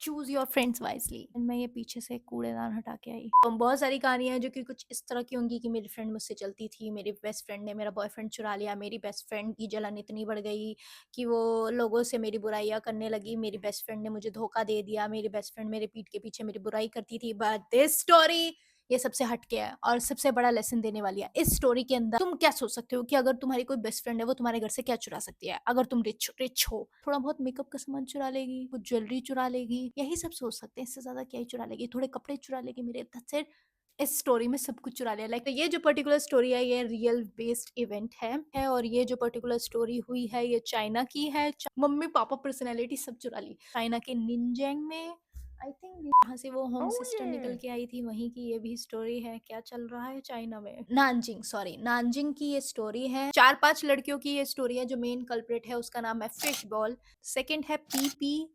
Choose your friends wisely. मैं ये पीछे से कूड़ेदान हटा के आई। बहुत सारी कहानियां हैं जो कि कुछ इस तरह की होंगी कि मेरी फ्रेंड मुझसे चलती थी, मेरी बेस्ट फ्रेंड ने मेरा बॉयफ्रेंड चुरा लिया, मेरी बेस्ट फ्रेंड की जलन इतनी बढ़ गई कि वो लोगों से मेरी बुराइयां करने लगी, मेरी बेस्ट फ्रेंड ने मुझे धोखा दे दिया, मेरी बेस्ट फ्रेंड मेरे पीठ के पीछे मेरी बुराई करती थी। बट दिस स्टोरी ये सबसे हटके है और सबसे बड़ा लेसन देने वाली है। इस स्टोरी के अंदर तुम क्या सोच सकते हो कि अगर तुम्हारी कोई बेस्ट फ्रेंड है वो तुम्हारे घर से क्या चुरा सकती है? अगर तुम रिच हो, थोड़ा बहुत मेकअप का सामान चुरा लेगी, कुछ ज्वेलरी चुरा लेगी, यही सब सोच सकते हैं। इससे ज्यादा क्या ही चुरा लेगी? थोड़े कपड़े चुरा लेगी मेरे, that's it। इस स्टोरी में सब कुछ चुरा लिया। लाइक ये जो पर्टिकुलर स्टोरी है ये रियल बेस्ड इवेंट है और ये जो पर्टिकुलर स्टोरी हुई है ये चाइना की है। मम्मी पापा पर्सनैलिटी सब चुरा ली चाइना के निंजेंग में। आई थिंक जहाँ से वो होम सिस्टर निकल के आई थी वहीं की ये भी स्टोरी है। क्या चल रहा है चाइना में? नानजिंग, सॉरी, नानजिंग की ये स्टोरी है। 4-5 लड़कियों की ये स्टोरी है। जो मेन कल्प्रिट है उसका नाम है फिश बॉल, सेकेंड है पीपी,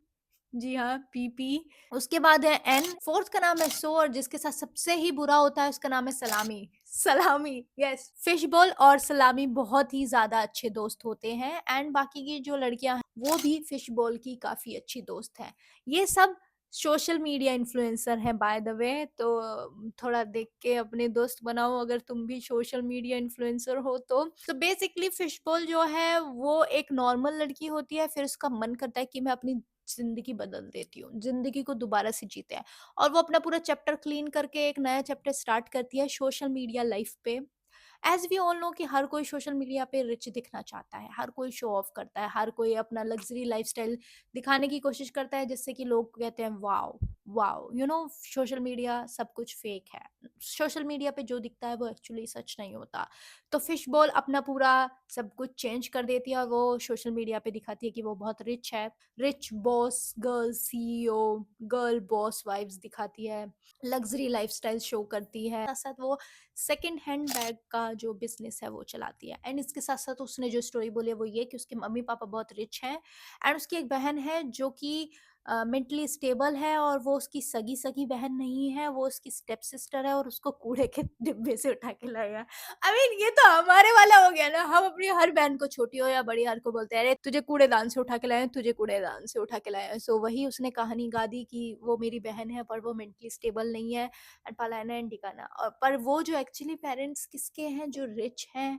जी हाँ पीपी, उसके बाद है एन, फोर्थ का नाम है सो और जिसके साथ सबसे ही बुरा होता है उसका नाम है सलामी। सलामी, यस। फिश बॉल और सलामी बहुत ही ज्यादा अच्छे दोस्त होते हैं एंड बाकी की जो लड़कियां हैं वो भी फिश बॉल की काफी अच्छी दोस्त है। ये सब सोशल मीडिया इन्फ्लुएंसर हैं बाय द वे, तो थोड़ा देख के अपने दोस्त बनाओ अगर तुम भी सोशल मीडिया इन्फ्लुएंसर हो तो बेसिकली फिश बॉल जो है वो एक नॉर्मल लड़की होती है, फिर उसका मन करता है कि मैं अपनी जिंदगी बदल देती हूँ, जिंदगी को दोबारा से जीते हैं और वो अपना पूरा चैप्टर क्लीन करके एक नया चैप्टर स्टार्ट करती है सोशल मीडिया लाइफ पे। एज वी ऑल नो कि हर कोई सोशल मीडिया पे रिच दिखना चाहता है, हर कोई शो ऑफ करता है, हर कोई अपना लग्जरी लाइफस्टाइल दिखाने की कोशिश करता है जिससे कि लोग कहते हैं wow wow. You know social media सब कुछ फेक है। सोशल मीडिया पे जो दिखता है वो एक्चुअली सच नहीं होता। तो फिश बॉल अपना पूरा सब कुछ चेंज कर देती है और वो सोशल मीडिया पे दिखाती है कि वो बहुत रिच है। Rich boss girl CEO, girl boss vibes दिखाती है, लग्जरी लाइफस्टाइल शो करती है। साथ साथ वो सेकंड हैंड बैग का जो बिजनेस है वो चलाती है एंड इसके साथ साथ उसने जो स्टोरी बोली है वो ये कि उसके मम्मी पापा बहुत रिच हैं एंड उसकी एक बहन है जो कि मेंटली स्टेबल है और वो उसकी सगी सगी बहन नहीं है, वो उसकी स्टेप सिस्टर है और उसको कूड़े के डिब्बे से उठा के लाया। आई मीन ये तो हमारे वाला हो गया ना। हम अपनी हर बहन को छोटी हो या बड़ी हर को बोलते हैं अरे तुझे कूड़ेदान से उठा के लाए, तुझे कूड़ेदान से उठा के लाए। सो वही उसने कहानी गा दी कि वो मेरी बहन है पर वो मेंटली स्टेबल नहीं है एंड पलायना एंड ठिकाना। और पर वो जो एक्चुअली पेरेंट्स किसके हैं जो रिच हैं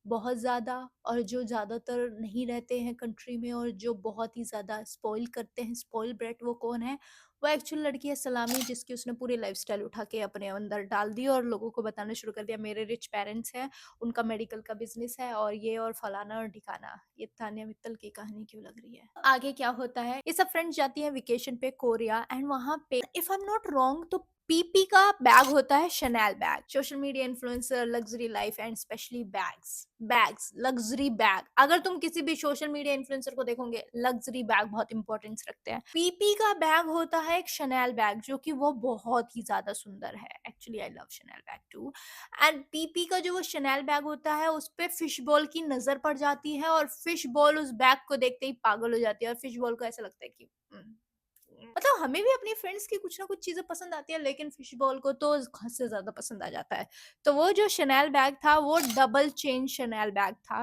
बहुत ज़्यादा और जो ज़्यादातर नहीं रहते हैं कंट्री में और जो बहुत ही ज़्यादा स्पॉइल करते हैं, स्पॉइल ब्रेट, वो कौन है? वो एक्चुअल लड़की है सलामी जिसकी उसने पूरी लाइफस्टाइल उठा के अपने अंदर डाल दी और लोगों को बताना शुरू कर दिया मेरे रिच पेरेंट्स हैं, उनका मेडिकल का बिजनेस है और ये और फलाना और ठिकाना। ये तानिया मित्तल की कहानी क्यों लग रही है? आगे क्या होता है, ये सब फ्रेंड्स जाती हैं वेकेशन पे कोरिया एंड वहां पे if I am not wrong तो पीपी का बैग होता है Chanel bag. Social media influencer, luxury life and specially bags luxury bag. अगर तुम किसी भी सोशल मीडिया इन्फ्लुएंसर को देखोगे लग्जरी बैग बहुत इंपॉर्टेंस रखते हैं। पीपी का बैग होता है एक शनैल बैग जो कि वो बहुत ही ज्यादा सुंदर है। Actually I love Chanel bag too. And पीपी का जो वो शनैल बैग होता है उस पे फिश बॉल की नजर पड़ जाती है और फिश बॉल उस बैग को देखते ही पागल हो जाती है और फिश बॉल को ऐसा लगता है कि मतलब हमें भी अपनी फ्रेंड्स की कुछ ना कुछ चीजें पसंद आती है लेकिन फिश बॉल को तो हद से ज्यादा पसंद आ जाता है। तो वो जो शनैल बैग था वो डबल चेन शनैल बैग था।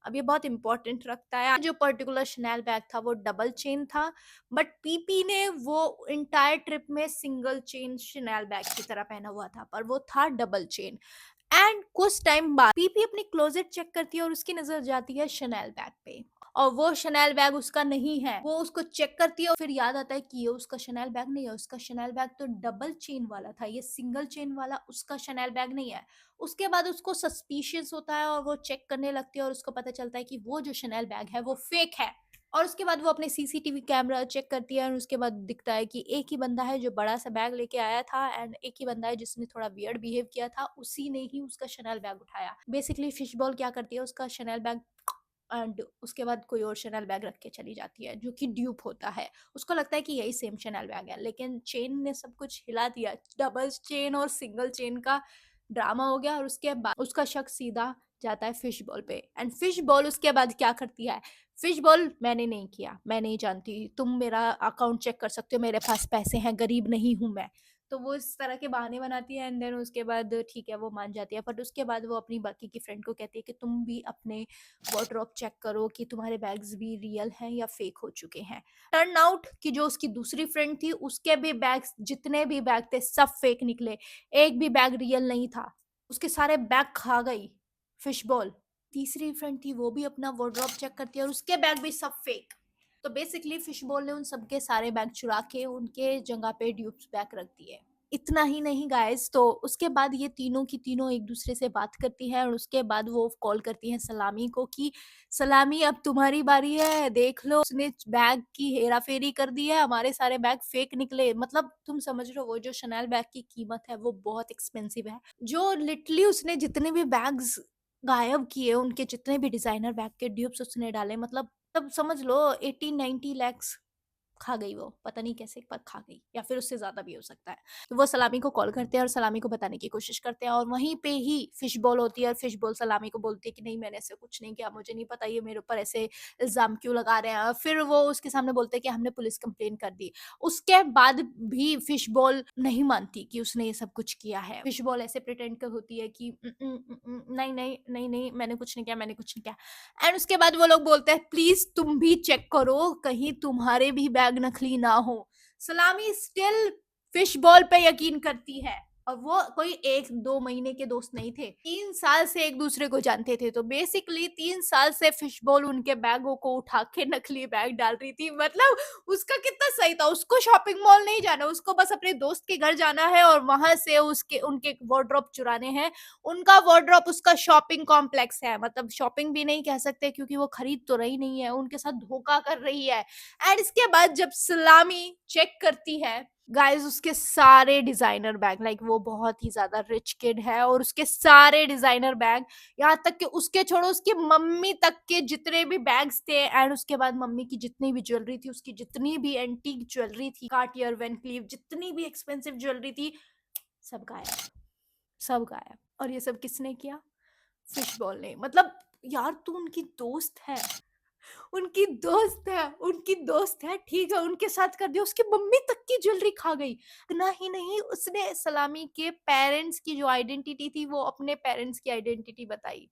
अब ये बहुत इंपॉर्टेंट रखता है, जो पर्टिकुलर शनैल बैग था वो डबल चेन था बट पीपी ने वो इंटायर ट्रिप में सिंगल चेन शनैल बैग की तरह पहना हुआ था पर वो था डबल चेन। एंड कुछ टाइम बाद पीपी अपनी क्लोजेट चेक करती है और उसकी नजर जाती है शनैल बैग पे और वो शनैल बैग उसका नहीं है। वो उसको चेक करती है और फिर याद आता है कि ये उसका शनैल बैग नहीं है, उसका शनैल बैग तो डबल चेन वाला था, ये सिंगल चेन वाला उसका शनैल बैग नहीं है। उसके बाद उसको सस्पिशियस होता है और वो चेक करने लगती है और उसको पता चलता है कि वो जो शनैल बैग है वो फेक है। और उसके बाद वो अपने सीसीटीवी कैमरा चेक करती है और उसके बाद दिखता है कि एक ही बंदा है जो बड़ा सा बैग लेके आया था एंड एक ही बंदा है जिसने थोड़ा वियर्ड बिहेव किया था, उसी ने ही उसका शनैल बैग उठाया। बेसिकली फिश बॉल क्या करती है उसका शनैल बैग एंड उसके बाद कोई और शनैल बैग रख के चली जाती है जो कि ड्यूप होता है। उसको लगता है कि यही सेम शनैल बैग है लेकिन चेन ने सब कुछ हिला दिया। डबल चेन और सिंगल चेन का ड्रामा हो गया और उसके बाद उसका शक सीधा जाता है फिश बॉल पे एंड फिश बॉल उसके बाद क्या करती है? फिश बॉल मैंने नहीं किया, मैं नहीं जानती, तुम मेरा अकाउंट चेक कर सकते हो, मेरे पास पैसे हैं, गरीब नहीं हूं मैं। तो वो इस तरह के बहाने बनाती है एंड देन उसके बाद ठीक है वो मान जाती है, बट उसके बाद वो अपनी बाकी की फ्रेंड को कहती है कि तुम भी अपने वार्डरोब चेक करो कि तुम्हारे बैग्स भी रियल हैं या फेक हो चुके हैं। टर्न आउट कि जो उसकी दूसरी फ्रेंड थी उसके भी बैग्स, जितने भी बैग थे सब फेक निकले, एक भी बैग रियल नहीं था। उसके सारे बैग खा गई फिश बॉल। तीसरी फ्रेंड थी वो भी अपना वार्डरोब चेक करती है और उसके बैग भी सब फेक। तो बेसिकली फिश बॉल ने उन सबके सारे बैग चुरा के उनके जगह पे ड्यूप्स बैग रख दिए। इतना ही नहीं गाइस, तो उसके बाद ये तीनों की तीनों एक दूसरे से बात करती है और उसके बाद वो कॉल करती है सलामी को कि सलामी अब तुम्हारी बारी है, देख लो उसने बैग की हेरा फेरी कर दी है, हमारे सारे बैग फेक निकले। मतलब तुम समझ रहे हो वो जो शनैल बैग की कीमत है वो बहुत एक्सपेंसिव है, जो लिटरली उसने जितने भी बैग्स गायब किए, उनके जितने भी डिजाइनर बैग के ड्यूप्स उसने डाले, मतलब तब समझ लो 80-90 lakhs खा गई वो, पता नहीं कैसे पर खा गई, या फिर उससे ज्यादा भी हो सकता है। तो वो सलामी को कॉल करते हैं और सलामी को बताने की कोशिश करते हैं और वहीं पे ही फिश बॉल होती है और फिश बॉल सलामी को बोलती है कि नहीं मैंने ऐसे कुछ नहीं किया, मुझे नहीं पता ये मेरे ऊपर ऐसे इल्जाम क्यों लगा रहे हैं। और फिर वो उसके सामने बोलते हैं कि हमने पुलिस कंप्लेन कर दी। उसके बाद भी फिश बॉल नहीं मानती कि उसने ये सब कुछ किया है। फिश बॉल ऐसे प्रिटेंड कर होती है कि नहीं नहीं नहीं नहीं मैंने कुछ नहीं किया, मैंने कुछ नहीं किया। एंड उसके बाद वो लोग बोलते हैं प्लीज तुम भी चेक करो कहीं तुम्हारे भी बैग नकली ना हो। सलामी स्टिल फिश बॉल पे यकीन करती है और वो कोई 1-2 महीने के दोस्त नहीं थे, 3 साल से एक दूसरे को जानते थे। तो बेसिकली 3 साल से फिश बॉल उनके बैगों को उठा के नकली बैग डाल रही थी। मतलब उसका कितना सही था, उसको शॉपिंग मॉल नहीं जाना, उसको बस अपने दोस्त के घर जाना है और वहां से उसके उनके वार्डरोब चुराने हैं। उनका वार्डरोब उसका शॉपिंग कॉम्प्लेक्स है, मतलब शॉपिंग भी नहीं कह सकते क्योंकि वो खरीद तो रही नहीं है, उनके साथ धोखा कर रही है। एंड इसके बाद जब सलामी चेक करती है गाइस उसके सारे डिजाइनर बैग, लाइक वो बहुत ही ज्यादा रिच किड है और उसके सारे डिजाइनर बैग, यहाँ तक कि उसके छोड़ो उसकी मम्मी तक के जितने भी बैग्स थे एंड उसके बाद मम्मी की जितनी भी ज्वेलरी थी, उसकी जितनी भी एंटीक ज्वेलरी थी, कार्टियर, वैन क्लीफ, जितनी भी एक्सपेंसिव ज्वेलरी थी, सब गायब, सब गायब। और ये सब किसने किया? फिश बॉल ने। मतलब यार तू उनकी दोस्त है, उनकी दोस्त है, उनकी दोस्त है, ठीक है उनके साथ कर दिया, उसकी मम्मी तक की ज्वेलरी खा गई। इतना ही नहीं उसने सलामी के पेरेंट्स की जो आइडेंटिटी थी वो अपने पेरेंट्स की आइडेंटिटी बताई।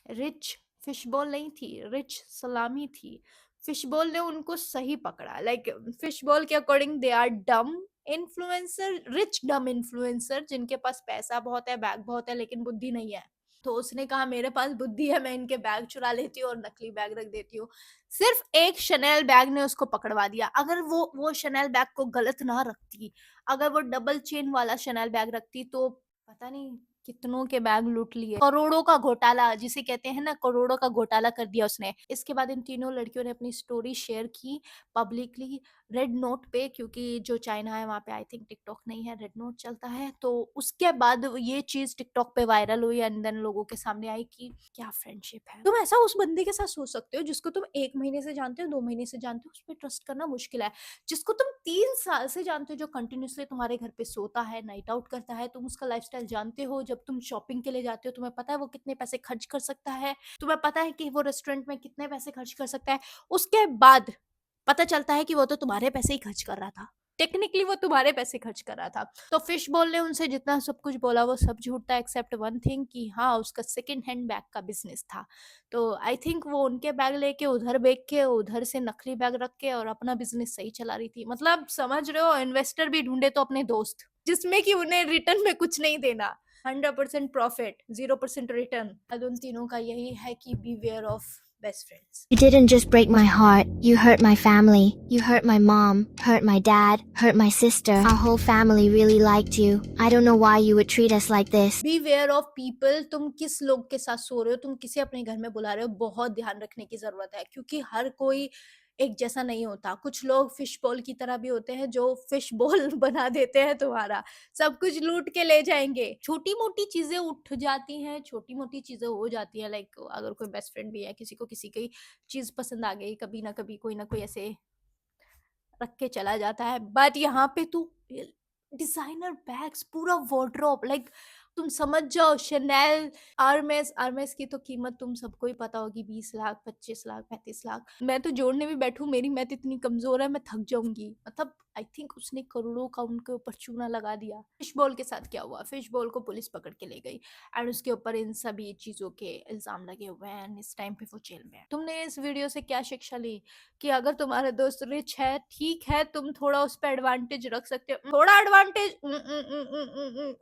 रिच फिशबॉल नहीं थी, रिच सलामी थी। फिशबॉल ने उनको सही पकड़ा, लाइक फिशबॉल के according they are dumb influencer, rich dumb influencer जिनके पास पैसा बहुत है, बैग बहुत है, लेकिन बुद्धि नहीं है। तो उसने कहा मेरे पास बुद्धि है, मैं इनके बैग चुरा लेती हूँ और नकली बैग रख देती हूँ। सिर्फ एक शनेल बैग ने उसको पकड़वा दिया। अगर वो शनेल बैग को गलत ना रखती, अगर वो डबल चेन वाला शनेल बैग रखती तो पता नहीं कितनों के बैग लूट लिए। करोड़ों का घोटाला जिसे कहते हैं ना, करोड़ों का घोटाला कर दिया उसने। इसके बाद इन तीनों लड़कियों ने अपनी स्टोरी शेयर की पब्लिकली रेड नोट पे, क्योंकि जो चाइना है वहाँ पे आई थिंक टिकटॉक नहीं है, रेड नोट चलता है। तो उसके बाद ये चीज टिकटॉक पे वायरल हुई एंड देन लोगों के सामने आई कि क्या फ्रेंडशिप है। तुम ऐसा उस बंदे के साथ सोच सकते हो जिसको तुम 1 महीने से जानते हो, 2 महीने से जानते हो, उस पर ट्रस्ट करना मुश्किल है। जिसको तुम 3 साल से जानते हो, जो कंटिन्यूसली तुम्हारे घर पे सोता है, नाइट आउट करता है, तुम उसका लाइफस्टाइल जानते हो, जब तुम शॉपिंग के लिए जाते हो तुम्हें पता है वो कितने पैसे खर्च कर सकता है, तुम्हें पता है कि वो रेस्टोरेंट में कितने पैसे खर्च कर सकता है। उसके बाद पता चलता है कि वो तो तुम्हारे पैसे ही खर्च कर रहा था, टेक्निकली वो तुम्हारे पैसे खर्च कर रहा था। तो फिश बॉल ने उनसे जितना सब कुछ बोला वो सब झूठ था, एक्सेप्ट वन थिंग कि हाँ उसका सेकंड हैंड बैग का बिजनेस था। तो आई थिंक वो उनके बैग लेके उधर बेच के उधर से नकली बैग रख के और अपना बिजनेस सही चला रही थी। मतलब समझ रहे हो, इन्वेस्टर भी ढूंढे तो अपने दोस्त, जिसमें कि उन्हें रिटर्न में कुछ नहीं देना, 100% प्रॉफिट, 0% रिटर्न। अब उन तीनों का यही है कि beware of best friends. You didn't just break my heart, you hurt my family. You hurt my mom, hurt my dad, hurt my sister. Our whole family really liked you. I don't know why you would treat us like this. Beware of people, तुम किस लोग के साथ सो रहे हो, तुम किसे अपने घर में बुला रहे हो, बहुत ध्यान रखने की जरूरत है, क्योंकि हर कोई एक जैसा नहीं होता। कुछ लोग फिश बॉल की तरह भी होते हैं जो फिश बॉल बना देते हैं तुम्हारा, सब कुछ लूट के ले जाएंगे। छोटी मोटी चीजें उठ जाती हैं, छोटी मोटी चीजें हो जाती हैं, लाइक अगर कोई बेस्ट फ्रेंड भी है, किसी को किसी की चीज पसंद आ गई, कभी ना कभी कोई ना कोई ऐसे रख के चला जाता है। बट यहाँ पे तो डिजाइनर बैग्स, पूरा वार्डरोब, लाइक तुम समझ जाओ शनेल, आर्मेस, आर्मेस की तो कीमत तुम सबको ही पता होगी, 20 लाख, 25 लाख, 35 लाख। मैं तो जोड़ने भी बैठू, मेरी मैथ इतनी कमजोर है, मैं थक जाऊंगी। मतलब आई थिंक उसने करोड़ों का उनके ऊपर चूना लगा दिया। फिश बॉल के साथ क्या हुआ, फिश बॉल को पुलिस पकड़ के ले गई एंड उसके ऊपर इन सभी चीजों के इल्जाम लगे हुए हैं एंड इस टाइम पे वो जेल में है। तुमने इस वीडियो से क्या शिक्षा ली कि अगर तुम्हारे दोस्त रिच है, ठीक है, तुम थोड़ा उस पर एडवांटेज रख सकते हो, थोड़ा एडवांटेज,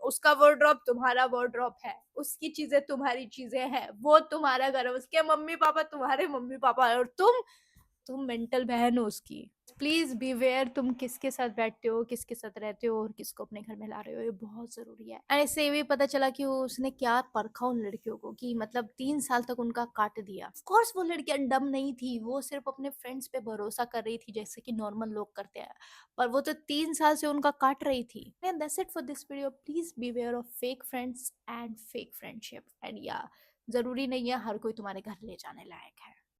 उसका वार्डरोब तुम्हारा वार्डरोब है, उसकी चीजें तुम्हारी चीजें हैं, वो तुम्हारा घर है, उसके मम्मी पापा तुम्हारे मम्मी पापा है और तुम मेंटल बहन हो उसकी। प्लीज बी वेयर, तुम किसके साथ बैठते हो, किसके साथ रहते हो और किसको अपने घर में ला रहे हो, ये बहुत जरूरी है। एंड इससे ये भी पता चला कि उसने क्या परखा उन लड़कियों को, कि मतलब 3 साल तक उनका काट दिया। ऑफ कोर्स वो लड़कियां डम नहीं थी, वो सिर्फ अपने फ्रेंड्स पे भरोसा कर रही थी जैसे कि नॉर्मल लोग करते हैं, पर वो तो 3 साल से उनका काट रही थी। And that's it for this video. Please beware of fake friends and fake friendship. And yeah, जरूरी नहीं है हर कोई तुम्हारे घर ले जाने लायक है।